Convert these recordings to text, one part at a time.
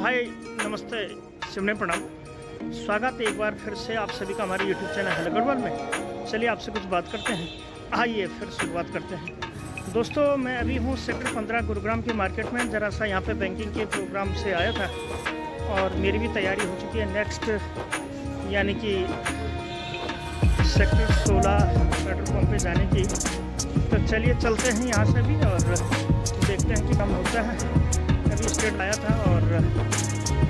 हाय नमस्ते शिवने प्रणाम। स्वागत है एक बार फिर से आप सभी का हमारे यूट्यूब चैनल हेलो गढ़वाल में। चलिए आपसे कुछ बात करते हैं, आइए फिर शुरुआत करते हैं। दोस्तों मैं अभी हूँ सेक्टर 15 गुरुग्राम की मार्केट में। ज़रा सा यहाँ पे बैंकिंग के प्रोग्राम से आया था और मेरी भी तैयारी हो चुकी है नेक्स्ट यानी कि सेक्टर 16 पेट्रोल पंप पे जाने की। तो चलिए चलते हैं यहाँ से भी और देखते हैं कि काम होता है। अभी स्टेट आया था और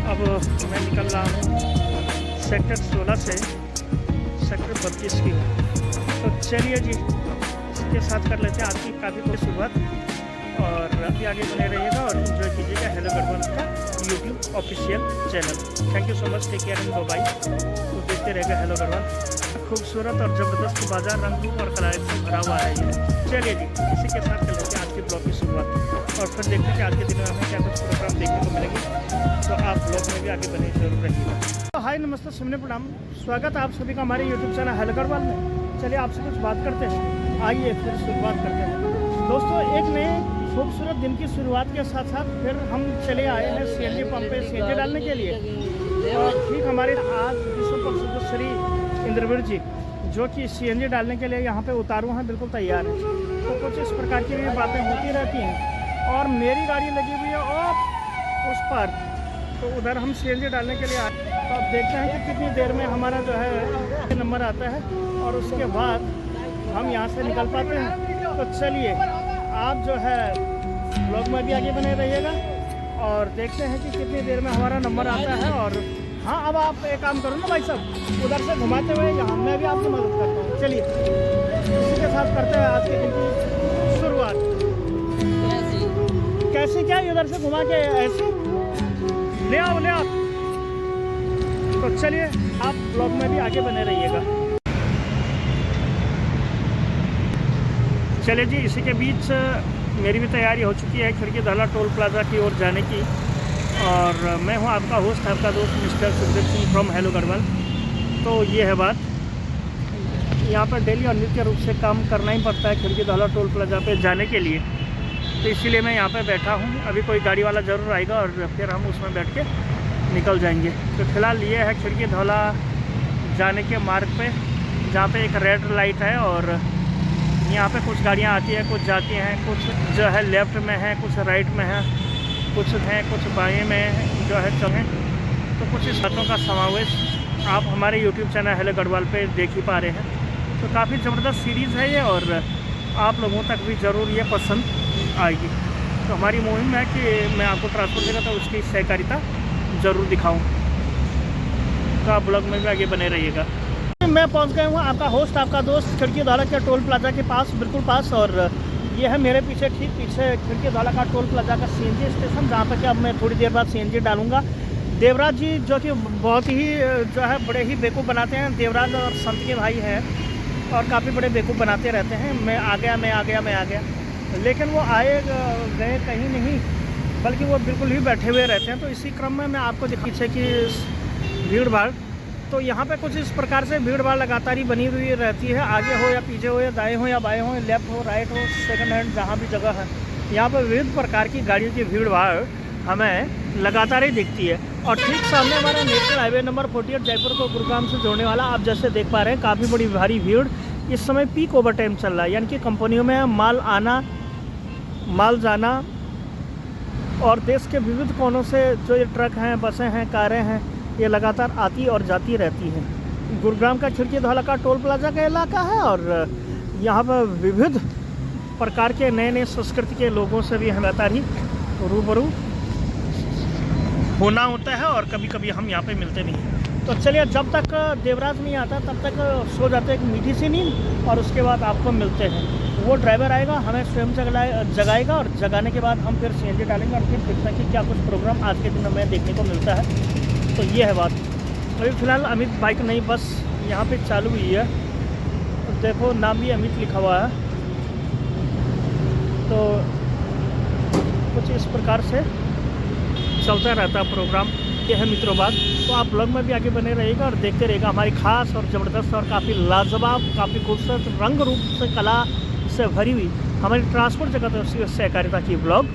अब मैं निकल रहा हूँ सेक्टर 16 से सेक्टर 32 की। तो चलिए जी इसके साथ कर लेते हैं आज की काफ़ी थोड़ी शुरुआत और अभी आगे बने रहिएगा और इन्जॉय कीजिएगा हेलो गढ़वाल का YouTube official channel. Thank you so much, take care and bye. तो देखते रहेगा हेलो गढ़वाल। खूबसूरत और ज़बरदस्त बाजार रंग रूप और कलाएं से भरा हुआ है ये। चलिए जी इसी के साथ कर लेते हैं आज के ब्लॉग की शुरुआत और फिर देखते हैं कि आज के दिन में हमें क्या कुछ प्रोग्राम देखने को मिलेंगे। तो आप ब्लॉग में भी आगे बने जरूर रहिएगा। तो हाय नमस्ते सुनने प्रणाम, स्वागत है आप सभी का हमारे यूट्यूब चैनल हेलो गढ़वाल में। चलिए आपसे कुछ बात करते हैं, आइए फिर शुरुआत करते हैं। दोस्तों एक नए खूबसूरत दिन की शुरुआत के साथ साथ फिर हम चले आए हैं सीएनजी पंप पे सीएनजी डालने के लिए। और ठीक हमारे आज विश्व प्रसिद्ध श्री इंद्रवीर जी जो कि सीएनजी डालने के लिए यहाँ पे उतारू हैं, बिल्कुल तैयार है। तो कुछ इस प्रकार की भी बातें होती रहती हैं और मेरी गाड़ी लगी हुई है और उस पर तो उधर हम सीएनजी डालने के लिए आए। तो अब देखते हैं कि कितनी देर में हमारा जो है नंबर आता है और उसके बाद हम यहाँ से निकल पाते हैं। तो चलिए आप जो है ब्लॉग में भी आगे बने रहिएगा और देखते हैं कि कितनी देर में हमारा नंबर आता है। और हाँ अब आप एक काम करो ना भाई साहब, उधर से घुमाते हुए यहाँ मैं भी आपकी मदद करता हूँ। चलिए इसी के साथ करते हैं आज के दिन की शुरुआत। कैसे क्या इधर से घुमा के ऐसे ले आओ। तो चलिए आप ब्लॉग में भी आगे बने रहिएगा। चलिए जी इसी के बीच मेरी भी तैयारी हो चुकी है खिड़की दहला टोल प्लाजा की ओर जाने की और मैं हूं आपका होस्ट आपका दोस्त mister Sukhdev Singh from hello Garhwal. तो ये है बात, यहाँ पर डेली और नित्य रूप से काम करना ही पड़ता है खिड़की दहला टोल प्लाजा पे जाने के लिए। तो इसीलिए मैं यहाँ पे बैठा हूँ। अभी कोई गाड़ी वाला ज़रूर आएगा और फिर हम उसमें बैठ के निकल जाएंगे। तो फिलहाल ये है खिड़की दहला जाने के मार्ग पे जहाँ पे एक रेड लाइट है और यहाँ पे कुछ गाड़ियाँ आती हैं कुछ जाती हैं, कुछ जो है लेफ़्ट में है कुछ राइट में है, कुछ हैं कुछ बाएं में जो है चलें। तो कुछ इस बातों का समावेश आप हमारे यूट्यूब चैनल हेलो गढ़वाल पे देख ही पा रहे हैं। तो काफ़ी ज़बरदस्त सीरीज़ है ये और आप लोगों तक भी ज़रूर ये पसंद आएगी। तो हमारी मुहिम है कि मैं आपको ट्रांसपोर्ट देगा तो उसकी सहकारिता ज़रूर दिखाऊँ। तो आप ब्लॉग में भी आगे बने रहिएगा। मैं पहुंच गया हूँ आपका होस्ट आपका दोस्त खिड़की दहला के टोल प्लाजा के पास, बिल्कुल पास। और ये है मेरे पीछे ठीक पीछे खिड़की दहला का टोल प्लाजा का सीएनजी स्टेशन जहाँ पर कि अब मैं थोड़ी देर बाद सीएनजी डालूंगा। देवराज जी जो कि बहुत ही जो है बड़े ही बेवकूफ़ बनाते हैं, देवराज और संत के भाई हैं और काफ़ी बड़े बेवकूफ़ बनाते रहते हैं। मैं आ गया लेकिन वो आए गए कहीं नहीं, बल्कि वो बिल्कुल ही बैठे हुए रहते हैं। तो इसी क्रम में मैं आपको पीछे की भीड़ भाड़, तो यहाँ पे कुछ इस प्रकार से भीड़ भाड़ लगातार ही बनी हुई रहती है। आगे हो या पीछे हो या दाएं हो या बाएं हो, लेफ़्ट हो राइट हो सेकंड हैंड जहाँ भी जगह है, यहाँ पर विविध प्रकार की गाड़ियों की भीड़ भाड़ हमें लगातार ही दिखती है। और ठीक सामने हमारा नेशनल हाईवे नंबर 48 जयपुर को गुरुग्राम से जोड़ने वाला, आप जैसे देख पा रहे हैं काफ़ी बड़ी भारी भीड़। इस समय पीक ओवर टाइम चल रहा है, यानी कि कंपनियों में माल आना माल जाना और देश के विविध कोनों से जो ये ट्रक हैं बसें हैं कारें हैं ये लगातार आती और जाती रहती हैं। गुरुग्राम का खिड़की दहला का टोल प्लाजा का इलाका है और यहाँ पर विविध प्रकार के नए संस्कृति के लोगों से भी लगातार ही रूबरू होना होता है और कभी कभी हम यहाँ पे मिलते नहीं हैं। तो चलिए जब तक देवराज नहीं आता तब तक सो जाते एक मीठी सी नींद और उसके बाद आपको मिलते हैं। वो ड्राइवर आएगा हमें स्वयं जगाएगा और जगाने के बाद हम फिर सीएनजी डालेंगे और फिर देखते हैं कि क्या कुछ प्रोग्राम आज के दिन हमें देखने को मिलता है। तो ये है बात। अभी फ़िलहाल अमित बाइक नहीं बस यहाँ पे चालू हुई है। तो देखो नाम भी अमित लिखा हुआ है। तो कुछ इस प्रकार से चलता रहता है प्रोग्राम। ये है मित्रों बात। तो आप ब्लॉग में भी आगे बने रहिएगा और देखते रहिएगा हमारी खास और ज़बरदस्त और काफ़ी लाजवाब काफ़ी खूबसूरत रंग रूप से कला से भरी हुई हमारी ट्रांसपोर्ट जगत और सहकारिता की ब्लॉग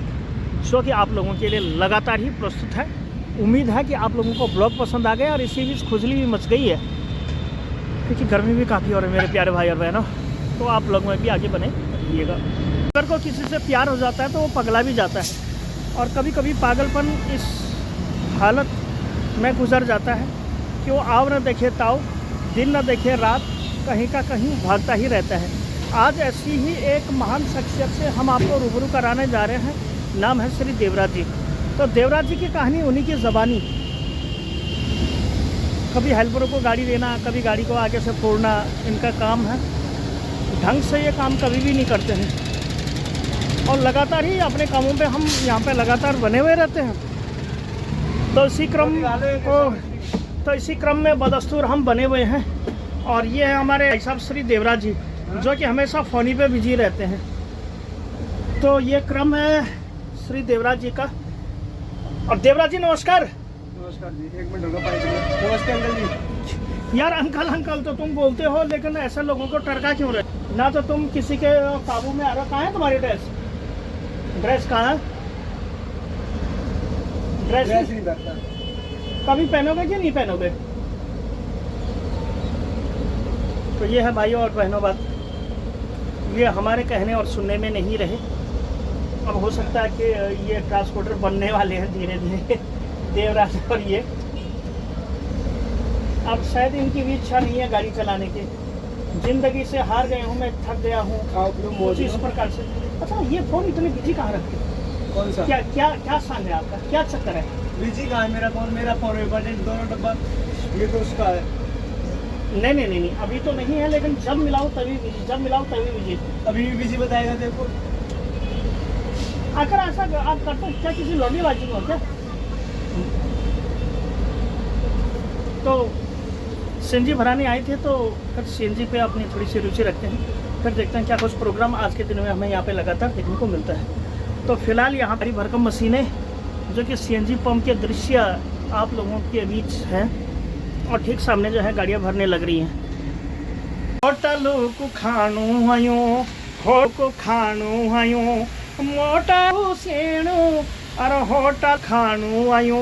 जो कि आप लोगों के लिए लगातार ही प्रस्तुत है उम्मीद है कि आप लोगों को ब्लॉग पसंद आ गया और इसी बीच खुजली भी मच गई है, क्योंकि गर्मी भी काफ़ी हो रही है मेरे प्यारे भाई और बहनों। तो आप लोग में भी आगे बने रहिएगा। अगर को किसी से प्यार हो जाता है तो वो पगला भी जाता है, और कभी कभी पागलपन इस हालत में गुजर जाता है कि वो आव न देखे ताव, दिन न देखे रात, कहीं का कहीं भागता ही रहता है। आज ऐसी ही एक महान शख्सियत से हम आपको रूबरू कराने जा रहे हैं। नाम है श्री देवराज जी। तो देवराज जी की कहानी उन्हीं की ज़बानी, कभी हेल्परों को गाड़ी देना, कभी गाड़ी को आगे से फोड़ना इनका काम है। ढंग से ये काम कभी भी नहीं करते हैं और लगातार ही अपने कामों पे हम यहाँ पे लगातार बने हुए रहते हैं। तो इसी क्रम में बदस्तूर हम बने हुए हैं। और ये है हमारे भाई साहब श्री देवराज जी, जो कि हमेशा फ़ोनी पे बिजी रहते हैं। तो ये क्रम है श्री देवराज जी का। और देवराज जी नमस्कार। नमस्कार जी, एक मिनट होगा पाइप। नमस्कार अंकल जी। यार अंकल अंकल तो तुम बोलते हो, लेकिन ऐसे लोगों को टरका क्यों रहे? ना तो तुम किसी के काबू में आ रहे हो। कहाँ है तुम्हारी ड्रेस कहाँ है? ड्रेस नहीं बैठता। कभी पहनोगे कि नहीं पहनोगे? तो ये है भाइयों और बहनों बात, ये हमारे कहने और सुनने में नहीं रहे। अब हो सकता है कि ये ट्रांसपोर्टर बनने वाले हैं धीरे धीरे देवराज, और ये अब शायद इनकी भी इच्छा नहीं है गाड़ी चलाने की। जिंदगी से हार गया हूँ मैं, थक गया हूँ इस प्रकार से। अच्छा, ये फ़ोन इतने बिजी कहाँ रखते हैं? कौन सा? क्या क्या क्या सांग है आपका? क्या चक्कर है? बिजी कहाँ है? मेरा फ़ोन इम्पोर्टेंट, दोनों डब्बा ये तो उसका है। नहीं, अभी तो नहीं है, लेकिन जब मिलाओ तभी बिजी, जब मिलाओ तभी बिजी। अभी भी बिजी बताएगा देखो। आकर ऐसा आप करते क्या? किसी लौंडीबाजी में हो क्या? तो सीएनजी भराने आए थे, तो फिर सीएनजी पे अपनी थोड़ी सी रुचि रखते हैं। फिर देखते हैं क्या कुछ प्रोग्राम आज के दिन में हमें यहाँ पे लगातार देखने को मिलता है। तो फिलहाल यहाँ पर भरकम मशीनें, जो कि सीएनजी पंप के दृश्य आप लोगों के बीच हैं, और ठीक सामने जो है गाड़ियाँ भरने लग रही हैं। होटलों को खानू आयो, हो को खानू आयो, मोटा सेणो, अरे होटल खानू आयो,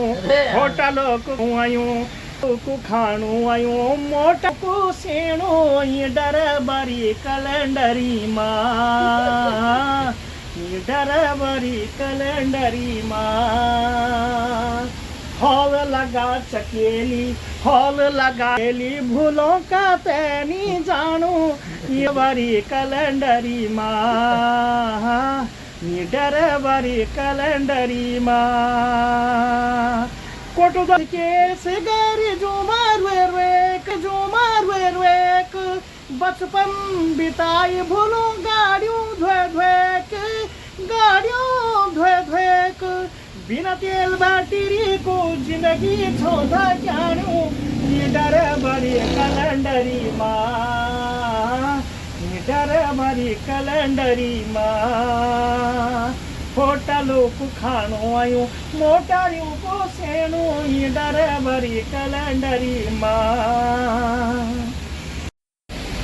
होटलों को आयो, को खानू आयो, मोटा को सेणो, ये डर बरी कैलेंडरी माँ, ये डर बरी कैलेंडरी माँ। हॉल लगा चकेली, हॉल लगा भूलों का पैनी जानो, ये बरी कैलेंडरी माँ, ये डर बरी कैलेंडरी माँ। कोटो के से गरी जो मारवे रेक, बचपन बिताई भूलों गाड़ियों धोए, बिना तेल बैटरी को जिंदगी छोड़ा जानो, ये डर बड़ी कैलेंडरी माँ, ये डर बड़ी कैलेंडरी माँ। होटलों को खानो आयो, मोटारियों को सेनो, ये डर बड़ी कैलेंडरी माँ।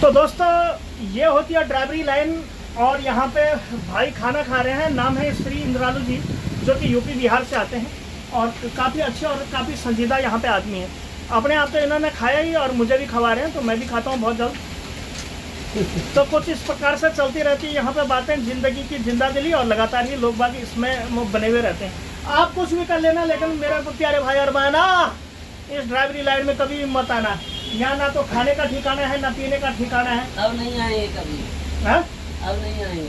तो दोस्तों, ये होती है ड्राइवरी लाइन, और यहाँ पे भाई खाना खा रहे हैं। नाम है श्री इंद्रालू जी, जो कि यूपी बिहार से आते हैं, और काफ़ी अच्छे और काफ़ी संजीदा यहाँ पे आदमी हैं। अपने आप तो इन्होंने खाया ही और मुझे भी खवा रहे हैं, तो मैं भी खाता हूँ बहुत जल्द। तो कुछ इस प्रकार से चलती रहती है यहाँ पे बातें, ज़िंदगी की जिंदा दिली, और लगातार ही लोग बाग इसमें बने हुए रहते हैं। आप कुछ भी कर लेना, लेकिन मेरे प्यारे भाई और बहना, इस ड्राइवरी लाइन में कभी भी मत आना। यहाँ ना तो खाने का ठिकाना है, ना पीने का ठिकाना है। अब नहीं आएंगे कभी। हाँ, अब नहीं आएंगे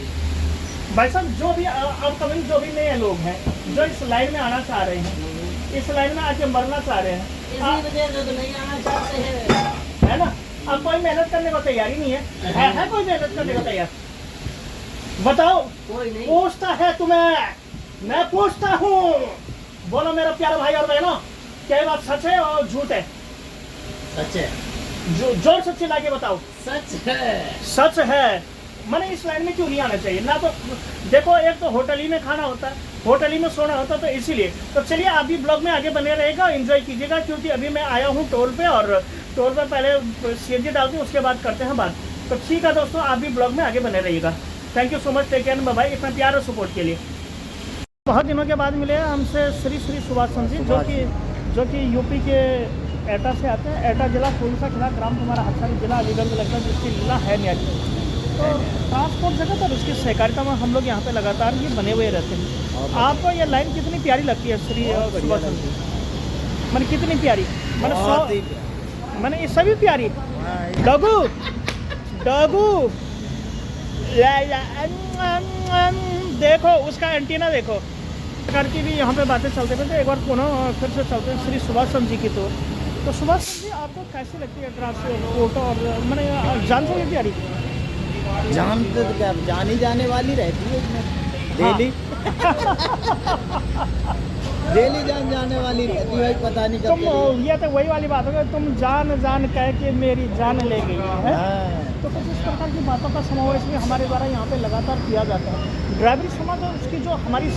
भाई साहब। जो भी अब कभी जो भी नए लोग हैं जो इस लाइन में आना चाह रहे हैं, इस लाइन में आके मरना चाह रहे हैं, इसी वजह से तो नहीं आना चाहते हैं, है ना? अब कोई मेहनत करने को तैयार ही नहीं है कोई मेहनत करने को तैयार? बताओ, कोई नहीं पूछता है तुम्हें, मैं पूछता हूँ। बोलो मेरा प्यारा भाई और बहनों, क्या ये बात सच है और झूठ है? सच है। जो जोर से चिल्ला के बताओ। सच है। सच है। मैंने इस लाइन में क्यों नहीं आना चाहिए? ना तो देखो, एक तो होटल ही में खाना होता है, होटल ही में सोना होता है, तो इसीलिए। तो चलिए, आप भी ब्लॉग में आगे बने रहेगा, एंजॉय कीजिएगा, क्योंकि अभी मैं आया हूँ टोल पे, और टोल पे पहले सीएनजी डालती हूँ, उसके बाद करते हैं बात। तो ठीक है दोस्तों, आप भी ब्लॉग में आगे बने रहिएगा। Thank you so much, take care, bye bye, इतना प्यार और सपोर्ट के लिए। बहुत दिनों के बाद मिले हमसे श्री सुभाष जी, जो कि जो कि यूपी के एटा से आते हैं। एटा जिला कोलसा खिला ग्राम तुम्हारा हथारी जिला अलीगढ़ में लगता है, जिसकी लीला है न्यारी। तो ट्रांसपोर्ट जगत और उसकी सहकारिता में हम लोग यहाँ पे लगातार ये बने हुए रहते हैं। आपको ये लाइन कितनी प्यारी लगती है श्री सुभाष चंद्र जी? मैंने कितनी प्यारी, मैंने बहुत ही प्यारी। मैंने ये सभी प्यारी। डगू डगू देखो उसका एंटीना देखो। प्रकार की भी यहाँ पे बातें चलते थे। एक बार पुनः फिर से चलते हैं श्री सुभाष चंद्र जी की। तो सुभाष चंद्र जी आपको कैसी लगती है ट्रांसपोर्ट? और मैंने जानते हो प्यारी जानते तो क्या, जानी जाने वाली रहती है इसमें डेली। डेली जाने वाली रहती है, पता नहीं कब तुम ये तो वही वाली बात है, तुम जान कह के मेरी जान ले गई है। तो कुछ इस प्रकार की बातों का समावेश भी हमारे द्वारा यहाँ पे लगातार किया जाता है। ड्राइवरी समाज और उसकी जो हमारी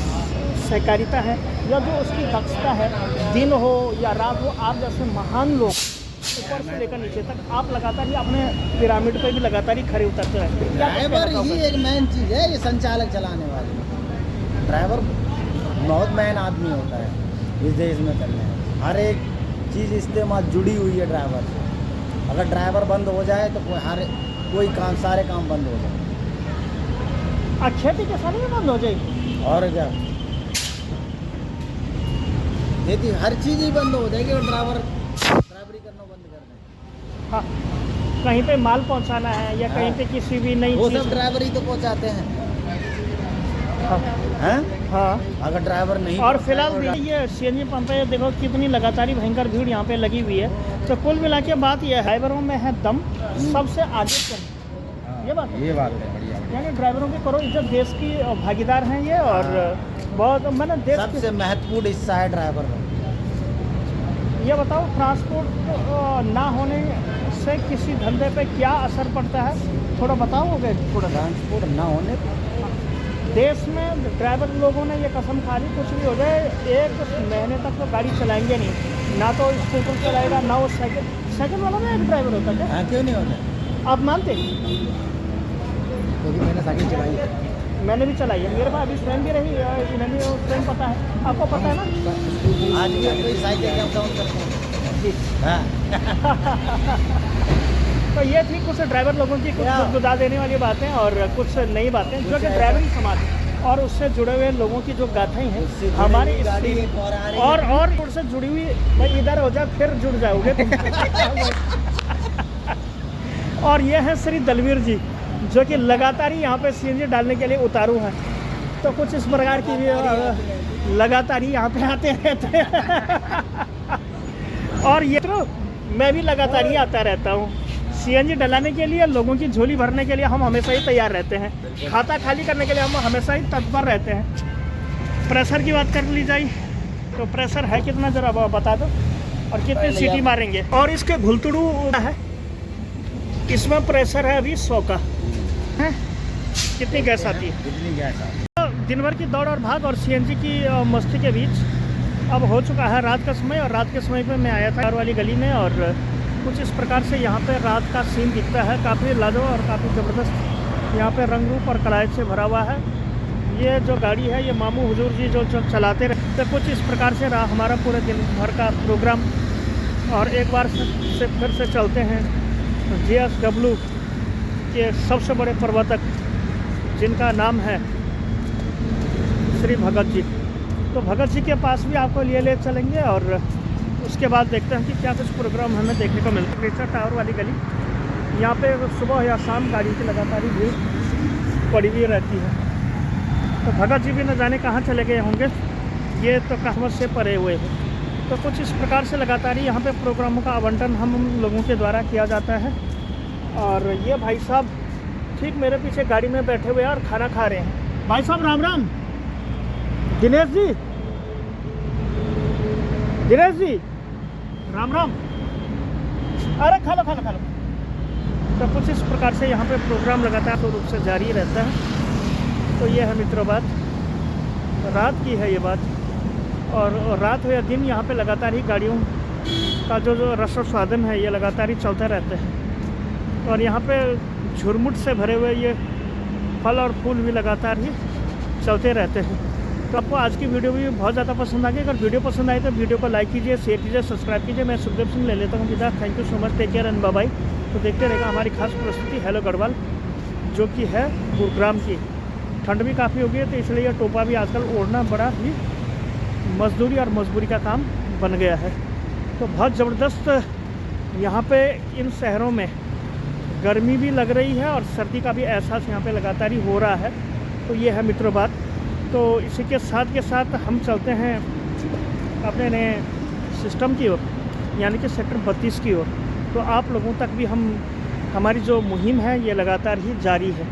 सहकारिता है या जो उसकी दक्षता है, दिन हो या रात हो, आप जैसे महान लोग ऊपर से लेकर नीचे तक आप लगातार ही अपने पिरामिड पे भी लगातार ही खड़े उतरते रहते हैं। ड्राइवर ही एक मेन चीज़ है, ये संचालक चलाने वाले। ड्राइवर बहुत मेन आदमी होता है इस देश में करने। हर एक चीज़ इस्तेमाल जुड़ी हुई है ड्राइवर से। अगर ड्राइवर बंद हो जाए तो कोई काम, सारे काम बंद हो जाए। खेती किसानी भी बंद हो जाएगी और क्या, खेती हर चीज़ ही बंद हो जाएगी और ड्राइवरी करना बंद कर दें। हाँ, कहीं पे माल पहुंचाना है या कहीं पे किसी भी नई वो चीज़। सब ड्राइवर ही तो पहुंचाते हैं। हाँ, हैं? हाँ। अगर ड्राइवर नहीं और फिलहाल भी ये सीएनजी पंप है, देखो कितनी लगातार ही भयंकर भीड़ यहाँ पे लगी हुई है। तो कुल मिला के बात ये है, ड्राइवरों में है दम, सबसे आगे चल। ये बात है बढ़िया। यानी ड्राइवरों की करो इज्जत, देश की भागीदार हैं ये। और बहुत मैंने देश सबसे महत्वपूर्ण हिस्सा है ड्राइवर का। ये बताओ ट्रांसपोर्ट ना होने से किसी धंधे पे क्या असर पड़ता है, थोड़ा बताओगे? थोड़ा ट्रांसपोर्ट ना होने देश में ड्राइवर लोगों ने ये कसम खा ली, कुछ भी हो जाए 1 महीने तक तो गाड़ी चलाएंगे नहीं, ना तो स्कूटर चलाएगा ना वो साइकिल वाला में एक ड्राइवर होता है। हाँ, क्यों नहीं होता? आप मानते? क्योंकि मैंने साइकिल चलाई है। मैंने भी चलाई है, मेरे पास अभी स्वयं भी रही, मैंने स्वयं पता है, आपको पता है ना। आज भी कोई साइकिल का डाउन करते हैं जी। हाँ। तो ये थी कुछ ड्राइवर लोगों की कुछ गुदगुदा देने वाली बातें और कुछ नई बातें जो कि ड्राइवरी समाज और उससे जुड़े हुए लोगों की जो गाथाएं हैं हमारी और उससे जुड़ी हुई। भाई इधर हो जाए फिर जुड़ जाओगे तुम। और ये है श्री दलवीर जी जो कि लगातार ही यहाँ पे सीएनजी डालने के लिए उतारू हैं। तो कुछ इस प्रकार की भी लगातार ही यहाँ पे आते रहते हैं। और ये तो मैं भी लगातार ही आता रहता हूँ सीएनजी डलाने के लिए, लोगों की झोली भरने के लिए हम हमेशा ही तैयार रहते हैं, खाता खाली करने के लिए हम हमेशा ही तत्पर रहते हैं। प्रेशर की बात कर ली जाए तो प्रेशर है कितना जरा बता दो, और कितनी सीटी मारेंगे। और इसके घुलतुड़ू है, इसमें प्रेशर है अभी 100 का है। कितनी गैस आती है? कितनी गैस आती है? दिन भर की दौड़ और भाग और सीएनजी की मस्ती के बीच अब हो चुका है रात का समय। और रात के समय पे मैं आया था कार वाली गली में और कुछ इस प्रकार से यहाँ पे रात का सीन दिखता है। काफ़ी लाजवाब और काफ़ी ज़बरदस्त यहाँ पे रंग रूप और कलायत से भरा हुआ है। ये जो गाड़ी है ये मामू हुजूर जी जो चलाते रहते। तो कुछ इस प्रकार से रहा हमारा पूरे दिन भर का प्रोग्राम। और एक बार से फिर से चलते हैं JSW के सबसे बड़े प्रवर्तक जिनका नाम है श्री भगत जी। तो भगत जी के पास भी आपको ले चलेंगे और उसके बाद देखते हैं कि क्या कुछ प्रोग्राम हमें देखने को मिलता है। रिचर्ड टावर वाली गली, यहाँ पे सुबह या शाम गाड़ी की लगातार भीड़ पड़ी हुई रहती है। तो भगत जी भी न जाने कहाँ चले गए होंगे, ये तो कहमत से परे हुए हैं। तो कुछ इस प्रकार से लगातार ही यहाँ पे प्रोग्रामों का आवंटन हम लोगों के द्वारा किया जाता है। और ये भाई साहब ठीक मेरे पीछे गाड़ी में बैठे हुए हैं और खाना खा रहे हैं। भाई साहब राम राम। दिनेश जी, दिनेश जी राम राम। अरे खा लो खा लो खा लो। तो कुछ इस प्रकार से यहाँ पे प्रोग्राम लगातार तो रूप से जारी रहता है। तो ये है मित्रों बात, रात की है ये बात। और रात हो या दिन यहाँ पे लगातार ही गाड़ियों का जो रस और स्वादन है ये लगातार ही चलता रहता है। और यहाँ पे झुरमुट से भरे हुए ये फल और फूल भी लगातार ही चलते रहते हैं। तो आपको आज की वीडियो भी बहुत ज़्यादा पसंद आ गई। अगर वीडियो पसंद आए तो वीडियो को लाइक कीजिए, शेयर कीजिए, सब्सक्राइब कीजिए। मैं सुखदेव सिंह ले लेता हूँ विदा। Thank you so much, take care and bye bye. तो देखते रहेगा हमारी खास प्रस्तुति हेलो गढ़वाल, जो कि है गुरुग्राम की। ठंड भी काफ़ी हो गई है, तो इसलिए यह टोपा भी आजकल ओढ़ना बड़ा ही मजदूरी और मजबूरी का काम बन गया है। तो बहुत ज़बरदस्त यहाँ पे इन शहरों में गर्मी भी लग रही है और सर्दी का भी एहसास यहाँ पे लगातार ही हो रहा है। तो ये है मित्रों बात। तो इसी के साथ हम चलते हैं अपने नए सिस्टम की ओर, यानी कि सेक्टर 32 की ओर। तो आप लोगों तक भी हमारी जो मुहिम है ये लगातार ही जारी है।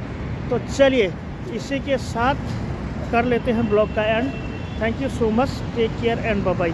तो चलिए इसी के साथ कर लेते हैं ब्लॉग का end. Thank you so much, take care and bye bye.